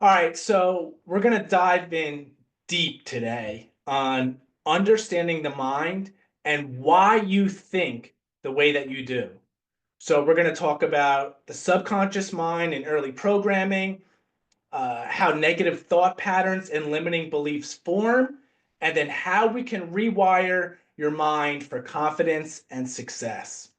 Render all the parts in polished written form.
All right, so we're going to dive in deep today on understanding the mind and why you think the way that you do. So, we're going to talk about the subconscious mind and early programming, how negative thought patterns and limiting beliefs form, and then how we can rewire your mind for confidence and success.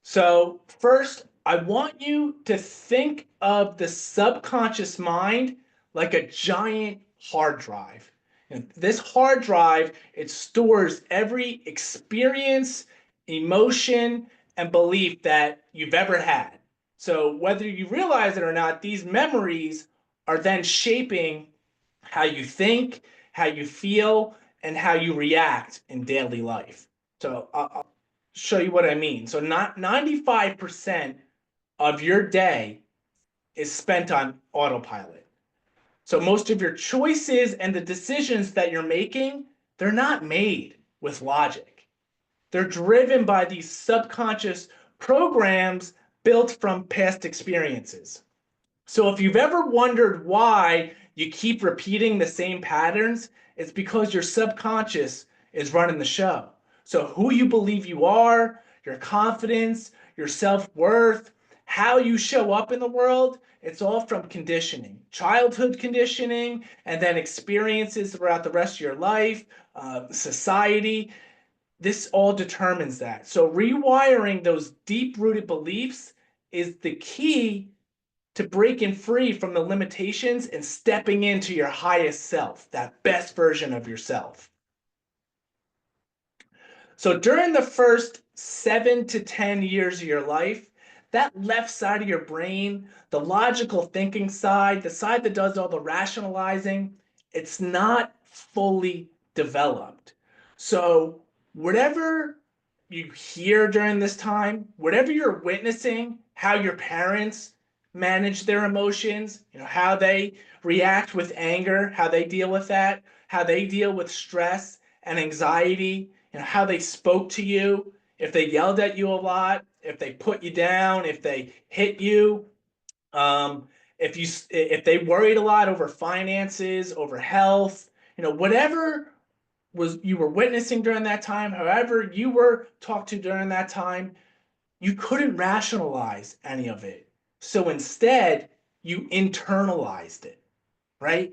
So, first, I want you to think of the subconscious mind like a giant hard drive. And this hard drive, it stores every experience, emotion, and belief that you've ever had. So, whether you realize it or not, these memories are then shaping how you think, how you feel, and how you react in daily life. So, I'll show you what I mean. So not 95% of your day is spent on autopilot. So most of your choices and the decisions that you're making, they're not made with logic. They're driven by these subconscious programs built from past experiences. So if you've ever wondered why you keep repeating the same patterns, it's because your subconscious is running the show. So who you believe you are, your confidence, your self-worth, how you show up in the world, it's all from conditioning, childhood conditioning, and then experiences throughout the rest of your life, society. This all determines that. So rewiring those deep-rooted beliefs is the key to breaking free from the limitations and stepping into your highest self, that best version of yourself. So during the first 7 to 10 years of your life, that left side of your brain, the logical thinking side, the side that does all the rationalizing, it's not fully developed. So whatever you hear during this time, whatever you're witnessing, how your parents manage their emotions, how they react with anger, how they deal with that, how they deal with stress and anxiety, how they spoke to you, if they yelled at you a lot, if they put you down, if they hit you, um, if they worried a lot over finances, over health, whatever was you were witnessing during that time, however you were talked to during that time, you couldn't rationalize any of it. So instead, you internalized it, right?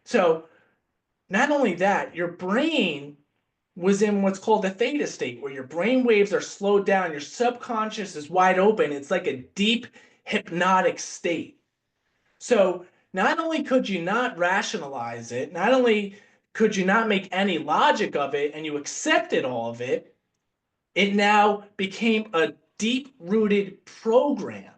So not only that, your brain was in what's called a theta state, where your brain waves are slowed down, your subconscious is wide open. It's like a deep hypnotic state. So not only could you not rationalize it, not only could you not make any logic of it, and you accepted all of it, it now became a deep rooted program.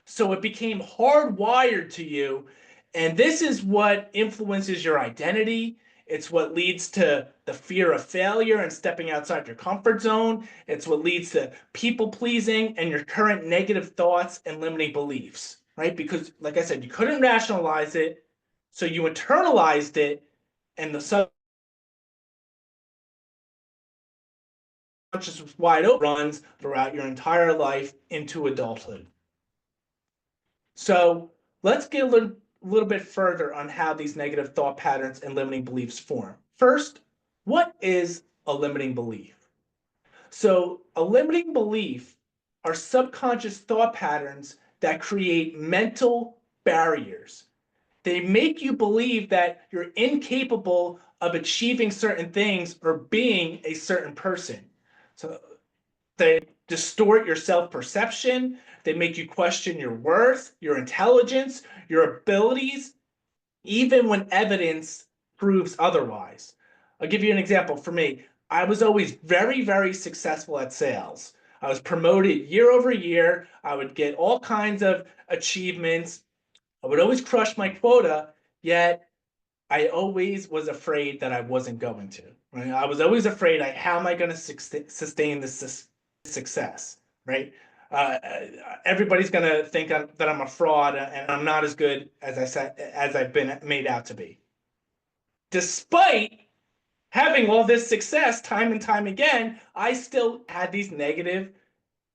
So it became hardwired to you. And this is what influences your identity. It's what leads to the fear of failure and stepping outside your comfort zone. It's what leads to people pleasing and your current negative thoughts and limiting beliefs, right? Because, like I said, you couldn't rationalize it. So you internalized it, and the subconscious wide open runs throughout your entire life into adulthood. So let's get a little bit further on how these negative thought patterns and limiting beliefs form. First, what is a limiting belief? So a limiting belief are subconscious thought patterns that create mental barriers. They make you believe that you're incapable of achieving certain things or being a certain person. So they distort your self-perception. They make you question your worth, your intelligence, your abilities, even when evidence proves otherwise. I'll give you an example. For me, I was always very, very successful at sales. I was promoted year over year. I would get all kinds of achievements. I would always crush my quota, yet I always was afraid that I wasn't going to. Right? I was always afraid, how am I going to sustain this success, right? Uh, Everybody's going to think that I'm a fraud and I'm not as good as I've been made out to be. Despite having all this success time and time again, I still had these negative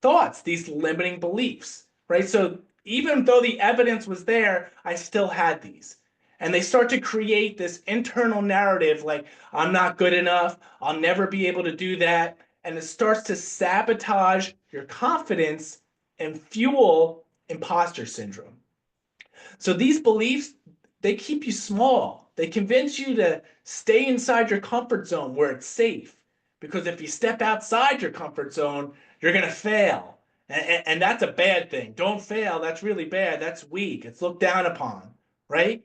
thoughts, these limiting beliefs, right? So even though the evidence was there, I still had these. And they start to create this internal narrative like, I'm not good enough, I'll never be able to do that. And it starts to sabotage your confidence and fuel imposter syndrome. So these beliefs, they keep you small. They convince you to stay inside your comfort zone where it's safe. Because if you step outside your comfort zone, you're going to fail. And that's a bad thing. Don't fail. That's really bad. That's weak. It's looked down upon, right?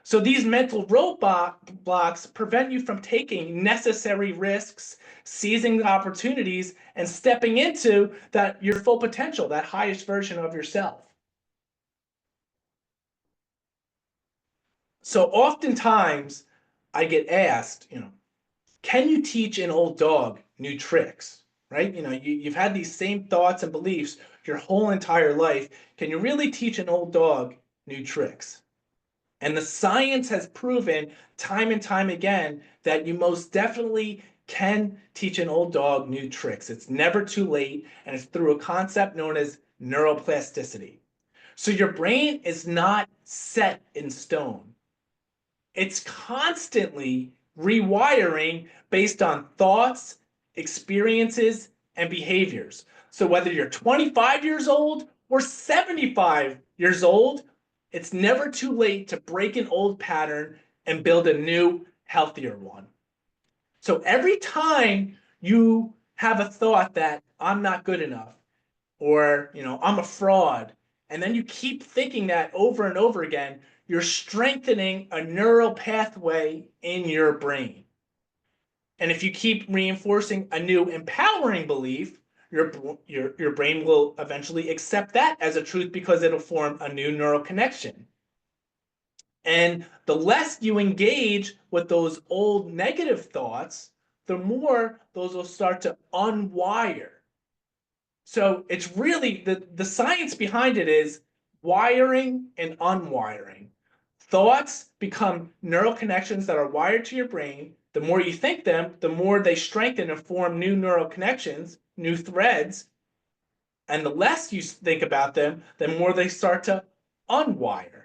So these mental roadblocks prevent you from taking necessary risks, seizing opportunities, and stepping into that your full potential, that highest version of yourself. So oftentimes I get asked, can you teach an old dog new tricks? Right? You've had these same thoughts and beliefs your whole entire life. Can you really teach an old dog new tricks? And the science has proven time and time again that you most definitely can teach an old dog new tricks. It's never too late, and it's through a concept known as neuroplasticity. So your brain is not set in stone. It's constantly rewiring based on thoughts, experiences, and behaviors. So whether you're 25 years old or 75 years old, it's never too late to break an old pattern and build a new, healthier one. So every time you have a thought that I'm not good enough, or I'm a fraud, and then you keep thinking that over and over again, you're strengthening a neural pathway in your brain. And if you keep reinforcing a new empowering belief, your brain will eventually accept that as a truth because it'll form a new neural connection. And the less you engage with those old negative thoughts, the more those will start to unwire. So it's really the science behind it is wiring and unwiring. Thoughts become neural connections that are wired to your brain. The more you think them, the more they strengthen and form new neural connections, new threads. And the less you think about them, the more they start to unwire.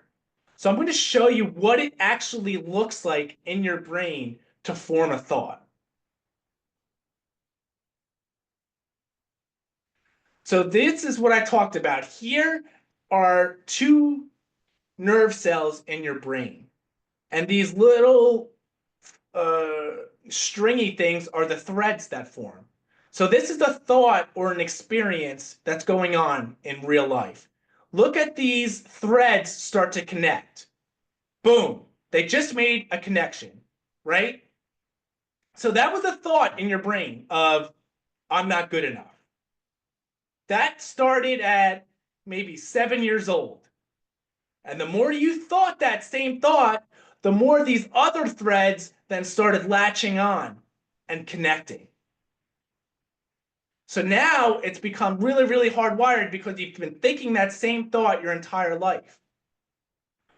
So I'm going to show you what it actually looks like in your brain to form a thought. So this is what I talked about. Here are two nerve cells in your brain. And these little stringy things are the threads that form. So this is a thought or an experience that's going on in real life. Look at these threads start to connect. Boom. They just made a connection, right? So that was a thought in your brain of, I'm not good enough. That started at maybe 7 years old. And the more you thought that same thought, the more these other threads then started latching on and connecting. So now it's become really, really hardwired because you've been thinking that same thought your entire life.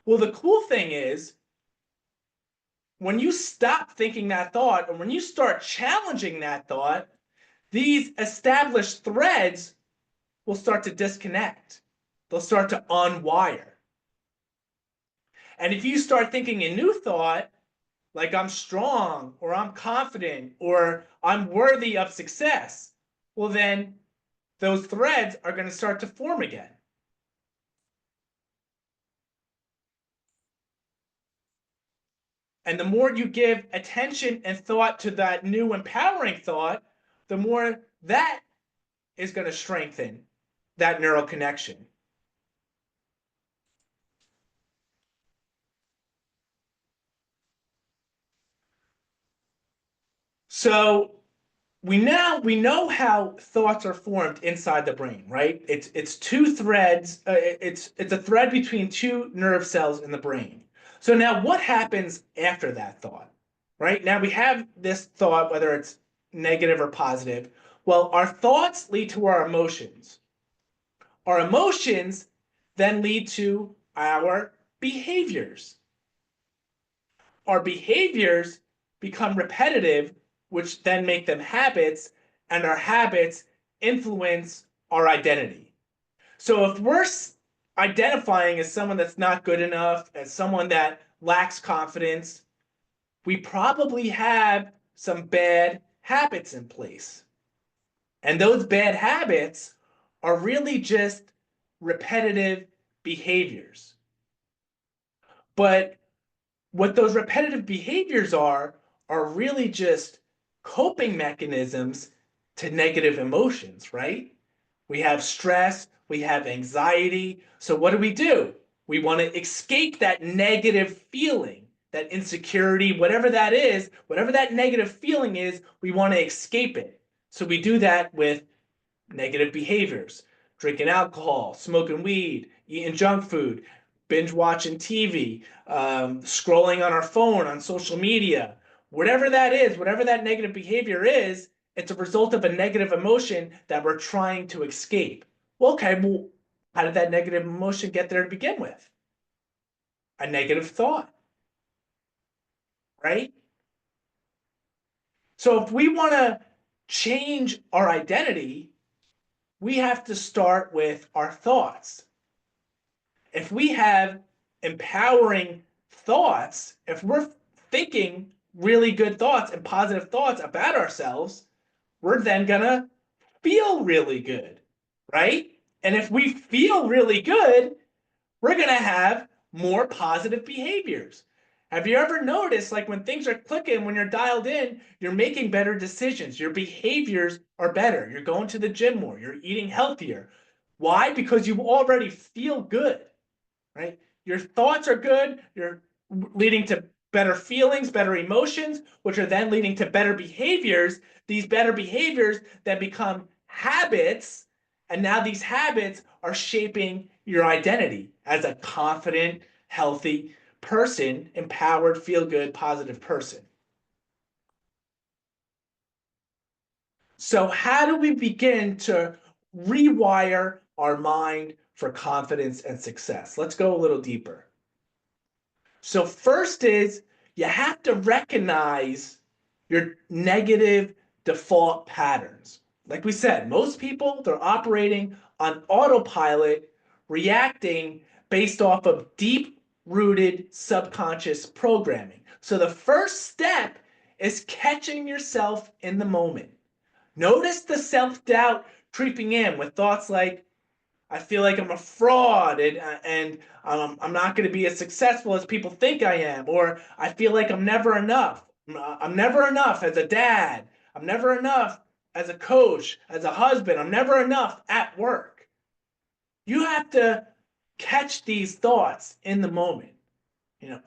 Well, the cool thing is, when you stop thinking that thought, or when you start challenging that thought, these established threads will start to disconnect. They'll start to unwire. And if you start thinking a new thought, like I'm strong, or I'm confident, or I'm worthy of success, well, then those threads are going to start to form again. And the more you give attention and thought to that new empowering thought, the more that is going to strengthen that neural connection. So we know how thoughts are formed inside the brain, right? It's two threads. It's a thread between two nerve cells in the brain. So now what happens after that thought, right? Now we have this thought, whether it's negative or positive. Well, our thoughts lead to our emotions. Our emotions then lead to our behaviors. Our behaviors become repetitive, which then make them habits, and our habits influence our identity. So if we're identifying as someone that's not good enough, as someone that lacks confidence, we probably have some bad habits in place. And those bad habits are really just repetitive behaviors. But what those repetitive behaviors are really just coping mechanisms to negative emotions, right? We have stress, we have anxiety. So what do? We want to escape that negative feeling, that insecurity, whatever that is, whatever that negative feeling is, we want to escape it. So we do that with negative behaviors, drinking alcohol, smoking weed, eating junk food, binge watching TV, scrolling on our phone, on social media, whatever that is, whatever that negative behavior is, it's a result of a negative emotion that we're trying to escape. Well, okay, well, how did that negative emotion get there to begin with? A negative thought, right? So if we want to change our identity, we have to start with our thoughts. If we have empowering thoughts, if we're thinking really good thoughts and positive thoughts about ourselves, we're then gonna feel really good, right? And if we feel really good, we're gonna have more positive behaviors. Have you ever noticed, like when things are clicking, when you're dialed in, you're making better decisions, your behaviors are better, you're going to the gym more, you're eating healthier. Why? Because you already feel good, right? Your thoughts are good. You're leading to better feelings, better emotions, which are then leading to better behaviors. These better behaviors then become habits. And now these habits are shaping your identity as a confident, healthy person, empowered, feel good, positive person. So, how do we begin to rewire our mind for confidence and success? Let's go a little deeper. So first is you have to recognize your negative default patterns. Like we said, most people, they're operating on autopilot, reacting based off of deep rooted subconscious programming. So the first step is catching yourself in the moment. Notice the self doubt creeping in with thoughts like, I feel like I'm a fraud and I'm not going to be as successful as people think I am, or I feel like I'm never enough. I'm never enough as a dad. I'm never enough as a coach, as a husband. I'm never enough at work. You have to catch these thoughts in the moment.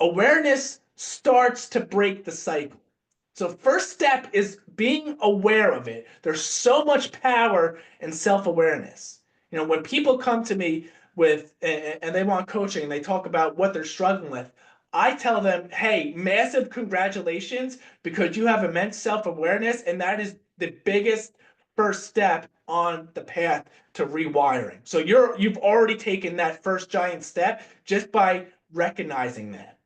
Awareness starts to break the cycle. So first step is being aware of it. There's so much power in self-awareness. When people come to me with and they want coaching and they talk about what they're struggling with, I tell them, hey, massive congratulations because you have immense self-awareness, and that is the biggest first step on the path to rewiring. So you've already taken that first giant step just by recognizing that.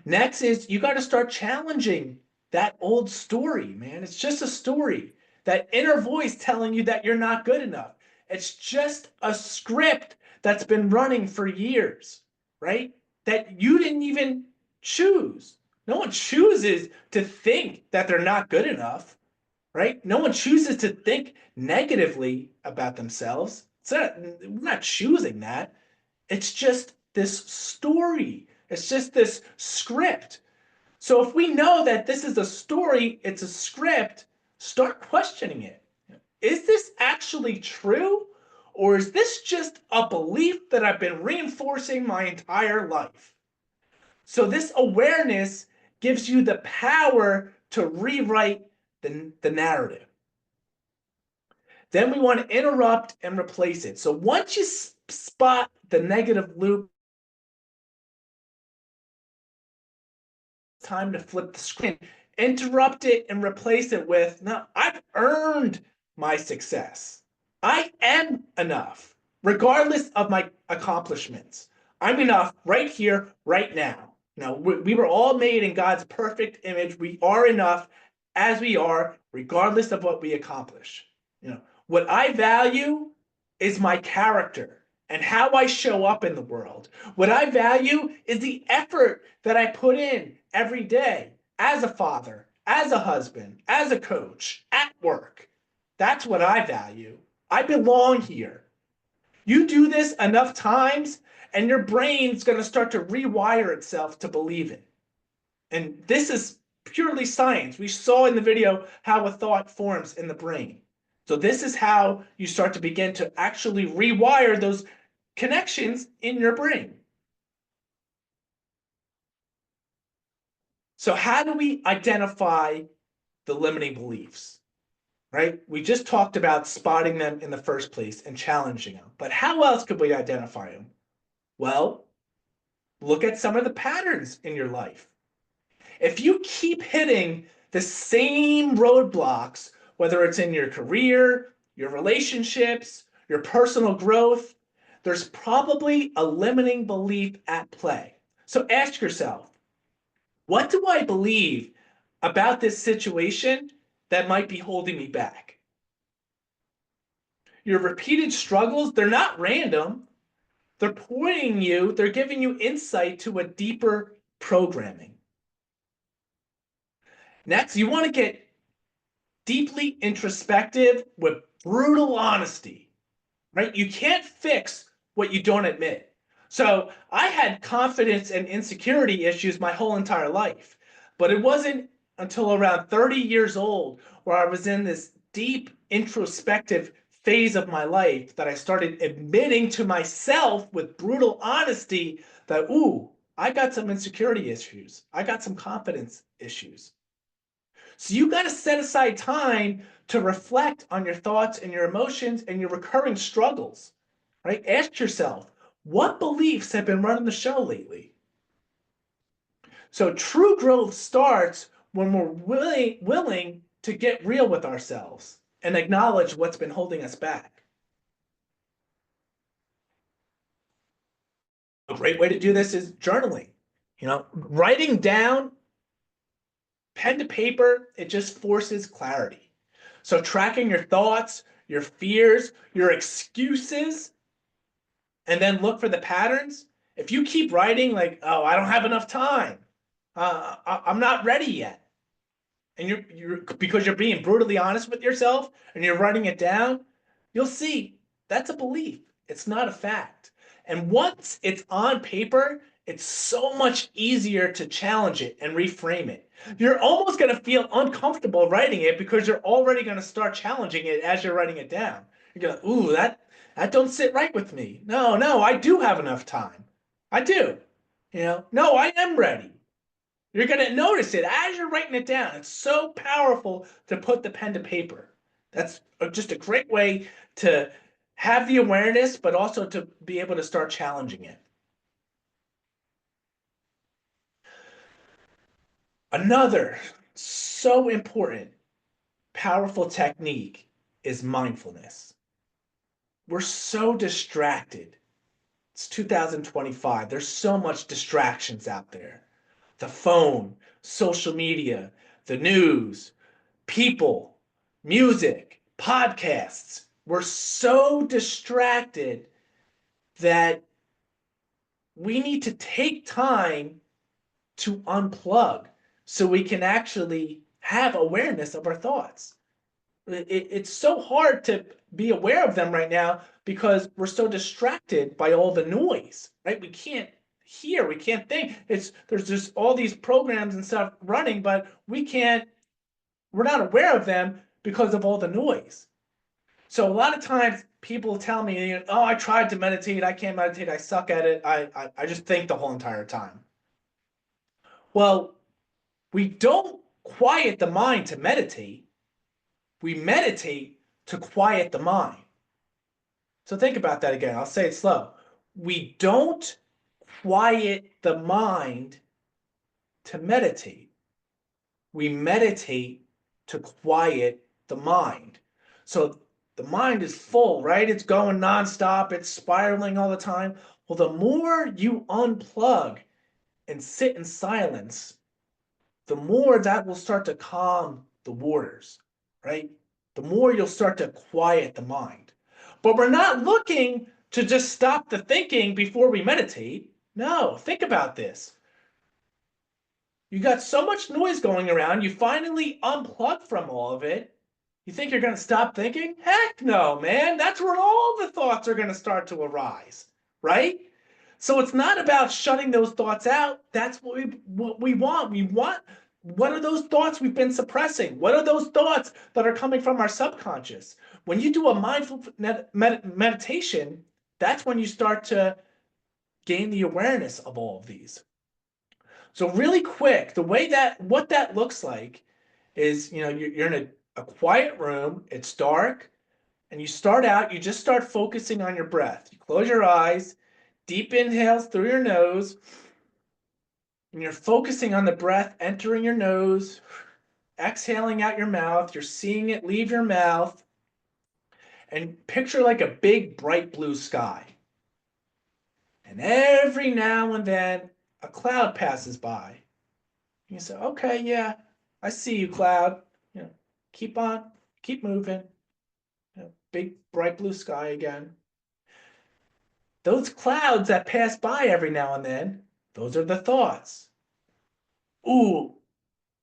Next is you got to start challenging that old story, man. It's just a story. That inner voice telling you that you're not good enough. It's just a script that's been running for years, right? That you didn't even choose. No one chooses to think that they're not good enough, right? No one chooses to think negatively about themselves. We're not choosing that. It's just this story. It's just this script. So if we know that this is a story, it's a script, start questioning it. Is this actually true? Or is this just a belief that I've been reinforcing my entire life? So this awareness gives you the power to rewrite the narrative. Then we want to interrupt and replace it. So once you spot the negative loop, time to flip the screen, interrupt it and replace it with, no, I've earned my success. I am enough, regardless of my accomplishments. I'm enough right here, right now. We were all made in God's perfect image. We are enough as we are, regardless of what we accomplish. What I value is my character. and how I show up in the world. What I value is the effort that I put in every day as a father, as a husband, as a coach, at work. That's what I value. I belong here. You do this enough times, and your brain's going to start to rewire itself to believe it. And this is purely science. We saw in the video how a thought forms in the brain. So this is how you start to begin to actually rewire those connections in your brain. So how do we identify the limiting beliefs? Right? We just talked about spotting them in the first place and challenging them. But how else could we identify them? Well, look at some of the patterns in your life. If you keep hitting the same roadblocks, whether it's in your career, your relationships, your personal growth, there's probably a limiting belief at play. So ask yourself, what do I believe about this situation that might be holding me back? Your repeated struggles, they're not random. They're giving you insight to a deeper programming. Next, you want to get deeply introspective with brutal honesty, right? You can't fix what you don't admit. So I had confidence and insecurity issues my whole entire life, but it wasn't until around 30 years old where I was in this deep introspective phase of my life that I started admitting to myself with brutal honesty that, ooh, I got some insecurity issues. I got some confidence issues. So you got to set aside time to reflect on your thoughts and your emotions and your recurring struggles, right? Ask yourself, what beliefs have been running the show lately? So true growth starts when we're willing to get real with ourselves and acknowledge what's been holding us back. A great way to do this is journaling. Writing down pen to paper, it just forces clarity. So tracking your thoughts, your fears, your excuses, and then look for the patterns. If you keep writing like, oh, I don't have enough time, I'm not ready yet, and you're because you're being brutally honest with yourself and you're writing it down, you'll see that's a belief. It's not a fact. And once it's on paper, it's so much easier to challenge it and reframe it. You're almost going to feel uncomfortable writing it because you're already going to start challenging it as you're writing it down. You're going, ooh, that don't sit right with me. No, I do have enough time. I do. No, I am ready. You're going to notice it as you're writing it down. It's so powerful to put the pen to paper. That's just a great way to have the awareness, but also to be able to start challenging it. Another so important, powerful technique is mindfulness. We're so distracted. It's 2025. There's so much distractions out there. The phone, social media, the news, people, music, podcasts. We're so distracted that we need to take time to unplug so we can actually have awareness of our thoughts. It's so hard to be aware of them right now because we're so distracted by all the noise, right? We can't hear, we can't think. There's just all these programs and stuff running, but we're not aware of them because of all the noise. So a lot of times people tell me, oh, I tried to meditate, I can't meditate, I suck at it, I just think the whole entire time. Well, we don't quiet the mind to meditate. We meditate to quiet the mind. So think about that again. I'll say it slow. We don't quiet the mind to meditate. We meditate to quiet the mind. So the mind is full, right? It's going nonstop. It's spiraling all the time. Well, the more you unplug and sit in silence, the more that will start to calm the waters, right? The more you'll start to quiet the mind. But we're not looking to just stop the thinking before we meditate. No, think about this. You got so much noise going around, you finally unplug from all of it. You think you're going to stop thinking? Heck no, man. That's where all the thoughts are going to start to arise, right? So it's not about shutting those thoughts out. That's what we want. We want, what are those thoughts we've been suppressing? What are those thoughts that are coming from our subconscious? When you do a mindful meditation, that's when you start to gain the awareness of all of these. So really quick, the way that what that looks like is, you're in a quiet room, it's dark, and you start out, you just start focusing on your breath. You close your eyes, deep inhales through your nose, and you're focusing on the breath entering your nose, exhaling out your mouth. You're seeing it leave your mouth, and picture like a big, bright blue sky. And every now and then, a cloud passes by. You say, okay, yeah, I see you, cloud. Keep on, keep moving. Big, bright blue sky again. Those clouds that pass by every now and then, those are the thoughts. Ooh,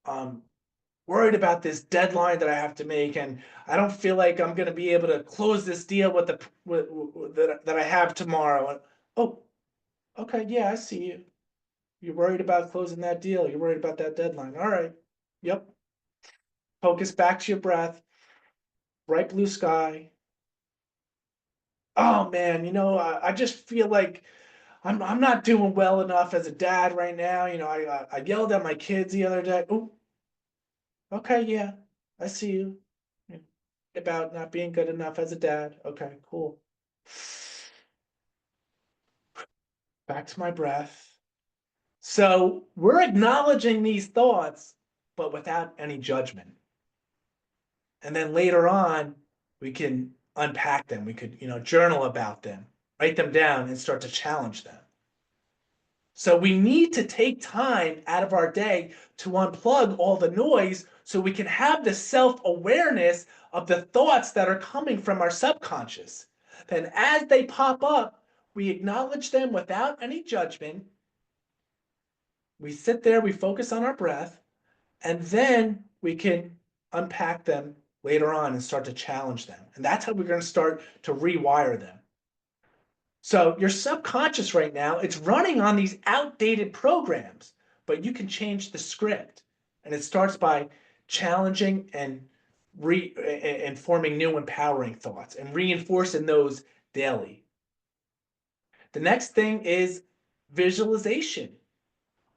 I'm worried about this deadline that I have to make, and I don't feel like I'm going to be able to close this deal that I have tomorrow. And, oh, okay, yeah, I see you. You're worried about closing that deal. You're worried about that deadline. All right. Yep. Focus back to your breath. Bright blue sky. Oh man, I just feel like I'm not doing well enough as a dad right now. I yelled at my kids the other day. Oh, okay, yeah, I see you. About not being good enough as a dad. Okay, cool. Back to my breath. So we're acknowledging these thoughts, but without any judgment. And then later on, we can unpack them. We could, journal about them, write them down, and start to challenge them. So we need to take time out of our day to unplug all the noise so we can have the self-awareness of the thoughts that are coming from our subconscious. Then as they pop up, we acknowledge them without any judgment. We sit there, we focus on our breath, and then we can unpack them later on and start to challenge them. And that's how we're going to start to rewire them. So your subconscious right now, it's running on these outdated programs, but you can change the script. And it starts by challenging and forming new empowering thoughts and reinforcing those daily. The next thing is visualization.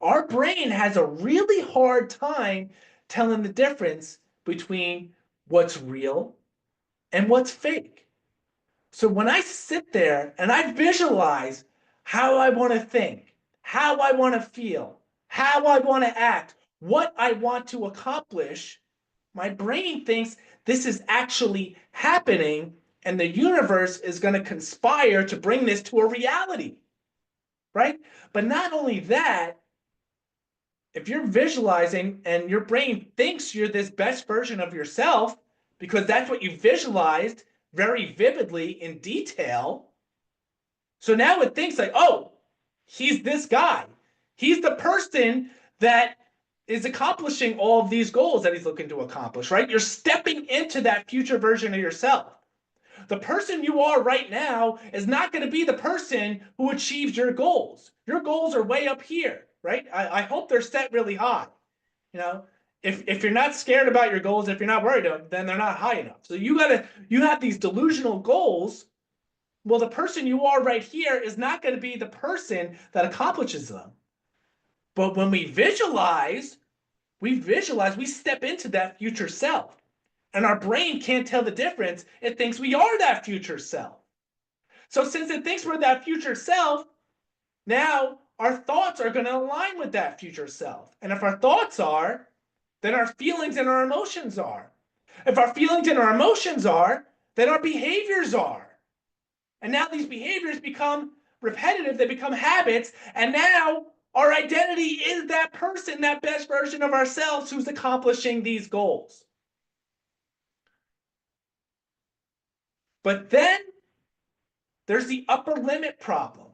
Our brain has a really hard time telling the difference between what's real and what's fake. So when I sit there and I visualize how I want to think, how I want to feel, how I want to act, what I want to accomplish, my brain thinks this is actually happening and the universe is going to conspire to bring this to a reality, right? But not only that, if you're visualizing and your brain thinks you're this best version of yourself because that's what you visualized very vividly in detail, so now it thinks like, oh, he's this guy. He's the person that is accomplishing all of these goals that he's looking to accomplish, right? You're stepping into that future version of yourself. The person you are right now is not going to be the person who achieves your goals. Your goals are way up here, right? I hope they're set really high. If you're not scared about your goals, if you're not worried about them, then they're not high enough. So you have these delusional goals. Well, the person you are right here is not going to be the person that accomplishes them. But when we visualize, we step into that future self. And our brain can't tell the difference. It thinks we are that future self. So since it thinks we're that future self, now our thoughts are going to align with that future self. And if our thoughts are, then our feelings and our emotions are. If our feelings and our emotions are, then our behaviors are. And now these behaviors become repetitive, they become habits, and now our identity is that person, that best version of ourselves who's accomplishing these goals. But then There's the upper limit problem.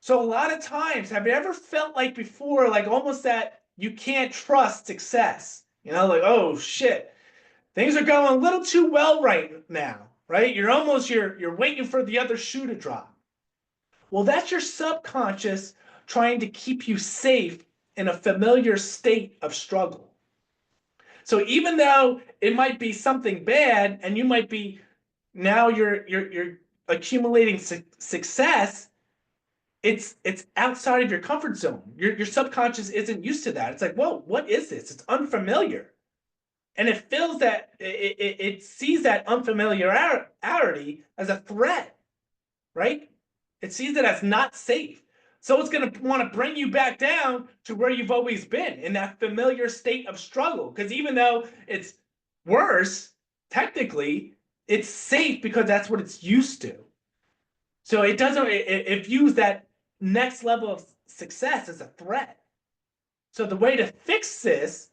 So a lot of times, have you ever felt like before, like almost that you can't trust success? You know, like, oh shit, things are going a little too well right now, right? You're waiting for the other shoe to drop. Well, that's your subconscious trying to keep you safe in a familiar state of struggle. So even though it might be something bad and you might be now you're accumulating success, it's outside of your comfort zone. Your subconscious isn't used to that. It's like, whoa, what is this? It's unfamiliar. And it feels that it sees that unfamiliarity as a threat, right? It sees it as not safe. So it's going to want to bring you back down to where you've always been in that familiar state of struggle. Because even though it's worse, technically, it's safe because that's what it's used to. So it views that next level of success as a threat. So the way to fix this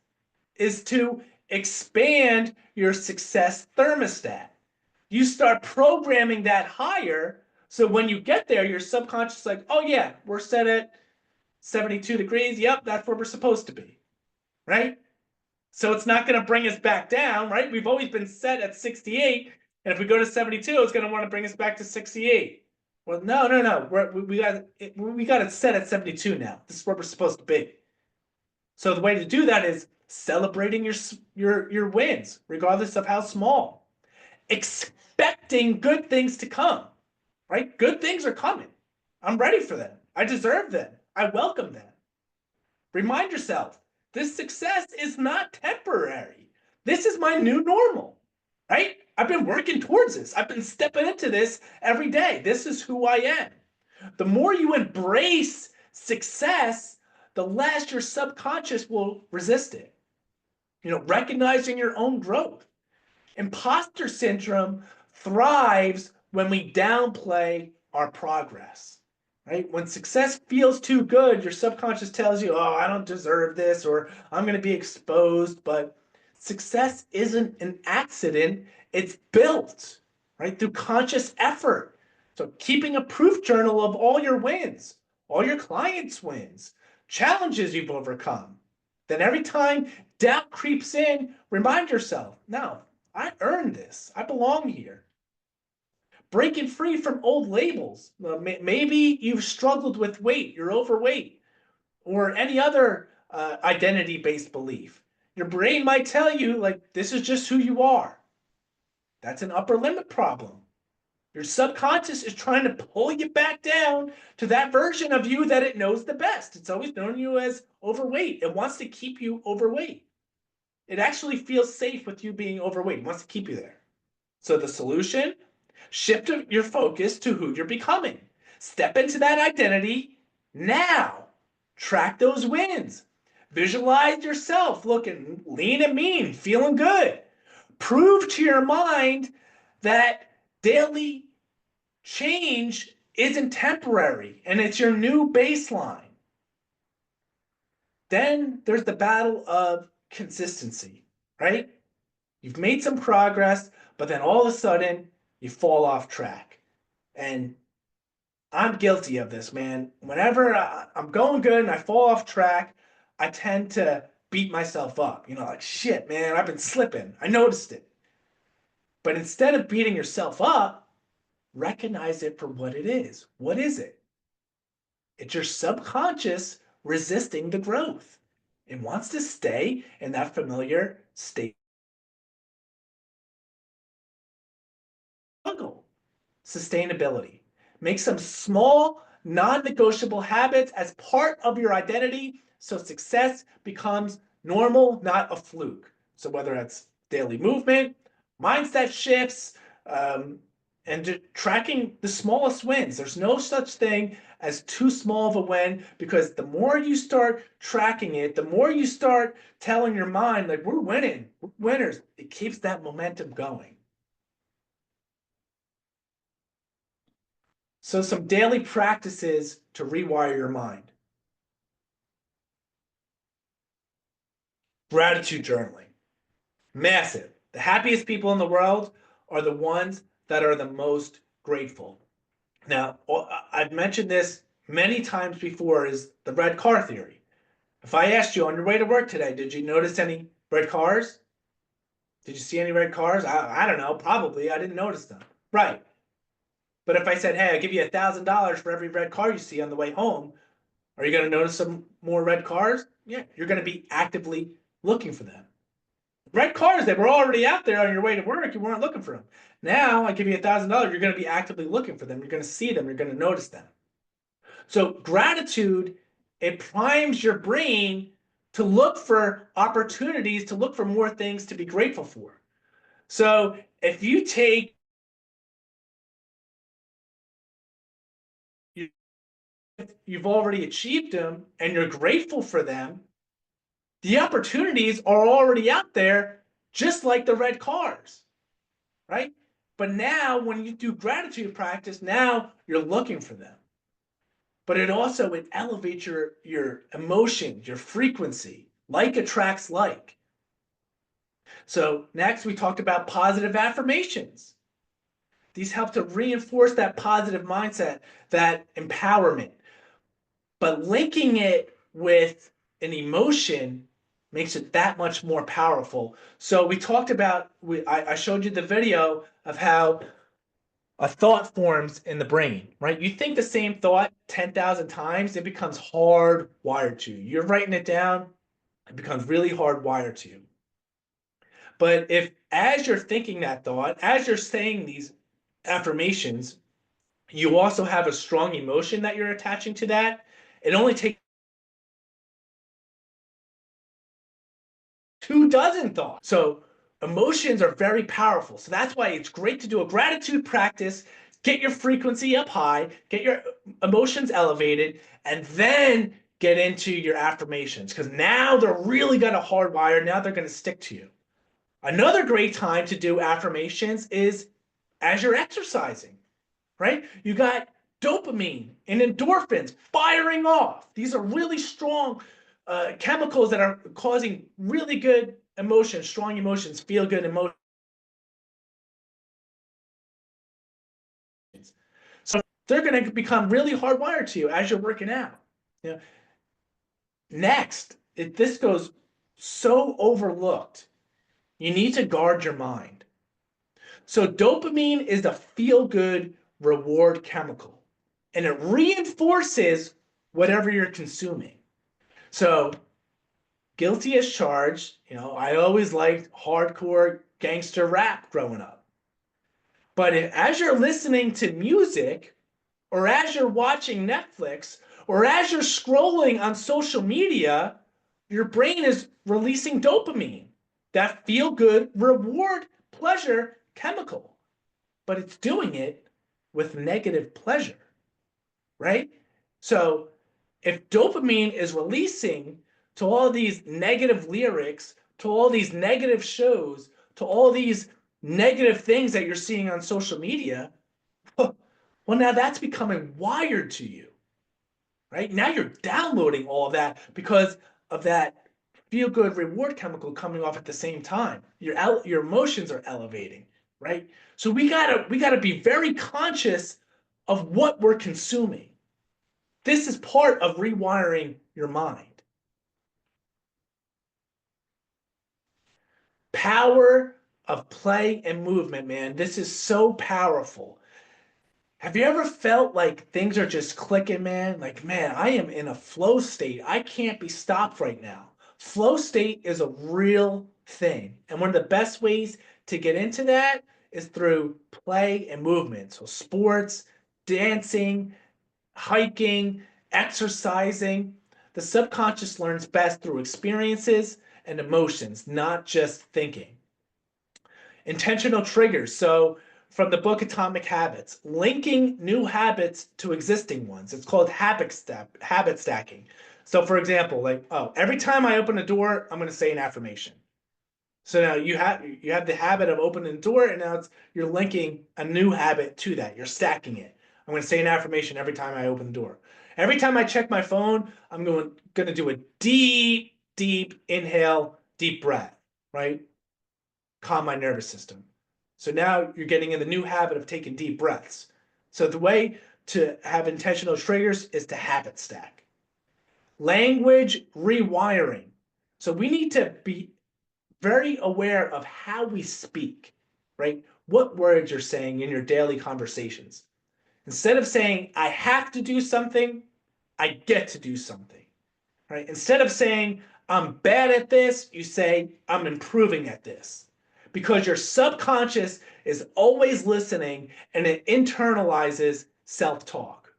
is to expand your success thermostat. You start programming that higher. So when you get there, your subconscious is like, oh yeah, we're set at 72 degrees. Yep, that's where we're supposed to be, right? So it's not going to bring us back down, right? We've always been set at 68. And if we go to 72, it's going to want to bring us back to 68. Well, no. We got it set at 72 now. This is where we're supposed to be. So the way to do that is celebrating your wins, regardless of how small. Expecting good things to come, right? Good things are coming. I'm ready for them. I deserve them. I welcome them. Remind yourself, this success is not temporary. This is my new normal, right? I've been working towards this. I've been stepping into this every day. This is who I am. The more you embrace success, the less your subconscious will resist it. You know, recognizing your own growth. Imposter syndrome thrives when we downplay our progress, right? When success feels too good, your subconscious tells you, oh, I don't deserve this, or I'm going to be exposed. But success isn't an accident, it's built, right, through conscious effort. So keeping a proof journal of all your wins, all your clients' wins, challenges you've overcome. Then every time doubt creeps in, remind yourself, no, I earned this. I belong here. Breaking free from old labels. Maybe you've struggled with weight, you're overweight, or any other identity-based belief. Your brain might tell you, like, this is just who you are. That's an upper limit problem. Your subconscious is trying to pull you back down to that version of you that it knows the best. It's always known you as overweight. It wants to keep you overweight. It actually feels safe with you being overweight. It wants to keep you there. So the solution, shift your focus to who you're becoming. Step into that identity now. Track those wins. Visualize yourself looking lean and mean, feeling good. Prove to your mind that daily change isn't temporary and it's your new baseline. Then there's the battle of consistency, right? You've made some progress, but then all of a sudden you fall off track. And I'm guilty of this, man. Whenever I'm going good and I fall off track, I tend to beat myself up. You know, like, shit, man, I've been slipping. I noticed it. But instead of beating yourself up, recognize it for what it is. What is it? It's your subconscious resisting the growth. It wants to stay in that familiar state. Struggle. Sustainability. Make some small, non-negotiable habits as part of your identity so success becomes normal, not a fluke. So whether it's daily movement, mindset shifts, and tracking the smallest wins. There's no such thing as too small of a win, because the more you start tracking it, the more you start telling your mind, like, we're winning, we're winners. It keeps that momentum going. So some daily practices to rewire your mind. Gratitude journaling. Massive. The happiest people in the world are the ones that are the most grateful. Now, I've mentioned this many times before, is the red car theory. If I asked you on your way to work today, did you notice any red cars? Did you see any red cars? I don't know. Probably. I didn't notice them. Right. But if I said, hey, I'll give you $1,000 for every red car you see on the way home, are you going to notice some more red cars? Yeah, you're going to be actively looking for them. Red cars, they were already out there on your way to work. You weren't looking for them. Now I give you $1,000. You're going to be actively looking for them. You're going to see them. You're going to notice them. So gratitude, it primes your brain to look for opportunities, to look for more things to be grateful for. So if you take, you've already achieved them and you're grateful for them, the opportunities are already out there, just like the red cars, right? But now when you do gratitude practice, now you're looking for them. But it elevates your emotions, your frequency. Like attracts like. So next we talked about positive affirmations. These help to reinforce that positive mindset, that empowerment. But linking it with an emotion makes it that much more powerful. So we talked about, I showed you the video of how a thought forms in the brain, right? You think the same thought 10,000 times, it becomes hardwired to you. You're writing it down, it becomes really hardwired to you. But if, as you're thinking that thought, as you're saying these affirmations, you also have a strong emotion that you're attaching to that, it only takes 24 thoughts. So emotions are very powerful. So that's why it's great to do a gratitude practice, get your frequency up high, get your emotions elevated, and then get into your affirmations, because now they're really going to hardwire. Now they're going to stick to you. Another great time to do affirmations is as you're exercising, right? You got dopamine and endorphins firing off. These are really strong chemicals that are causing really good emotions, strong emotions, feel good emotions. So they're going to become really hardwired to you as you're working out. You know, next, this goes so overlooked. You need to guard your mind. So dopamine is the feel-good reward chemical, and it reinforces whatever you're consuming. So guilty as charged, I always liked hardcore gangster rap growing up. But as you're listening to music, or as you're watching Netflix, or as you're scrolling on social media, your brain is releasing dopamine, that feel-good reward pleasure chemical. But it's doing it with negative pleasure, right? So if dopamine is releasing to all these negative lyrics, to all these negative shows, to all these negative things that you're seeing on social media, well, now that's becoming wired to you, right? Now you're downloading all of that because of that feel-good reward chemical coming off at the same time. Your emotions are elevating, right? So we gotta be very conscious of what we're consuming. This is part of rewiring your mind. Power of play and movement, man. This is so powerful. Have you ever felt like things are just clicking, man? Like, man, I am in a flow state. I can't be stopped right now. Flow state is a real thing. And one of the best ways to get into that is through play and movement. So sports, dancing, hiking, exercising. The subconscious learns best through experiences and emotions, not just thinking. Intentional triggers. So, from the book Atomic Habits, linking new habits to existing ones. It's called habit stacking. So, for example, like, oh, every time I open a door, I'm going to say an affirmation. So now you have the habit of opening the door, and now you're linking a new habit to that. You're stacking it. I'm going to say an affirmation every time I open the door. Every time I check my phone, I'm going to do a deep, deep inhale, deep breath, right? Calm my nervous system. So now you're getting in the new habit of taking deep breaths. So the way to have intentional triggers is to habit stack. Language rewiring. So we need to be very aware of how we speak, right? What words you're saying in your daily conversations. Instead of saying, I have to do something, I get to do something, right? Instead of saying, I'm bad at this, you say, I'm improving at this. Because your subconscious is always listening and it internalizes self talk.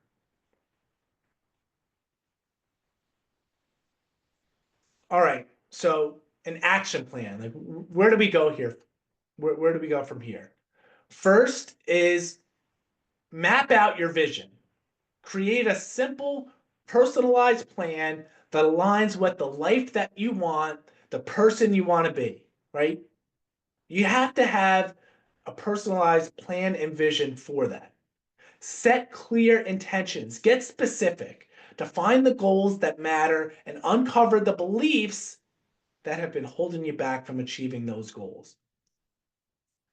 All right, so an action plan. Like, where do we go here? Where do we go from here? First is map out your vision. Create a simple, personalized plan that aligns with the life that you want, the person you want to be, right? You have to have a personalized plan and vision for that. Set clear intentions, get specific, define the goals that matter, and uncover the beliefs that have been holding you back from achieving those goals.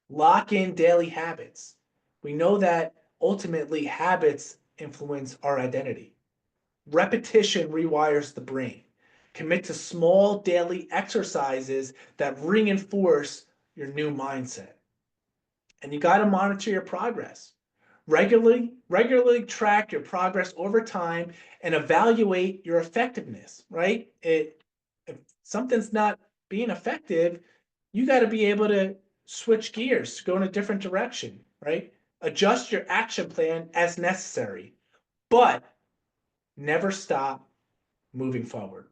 Lock in daily habits. We know that ultimately habits influence our identity. Repetition rewires the brain. Commit to small daily exercises that reinforce your new mindset. And you got to monitor your progress. Regularly track your progress over time and evaluate your effectiveness, right? If something's not being effective, you got to be able to switch gears, go in a different direction, right? Adjust your action plan as necessary, but never stop moving forward.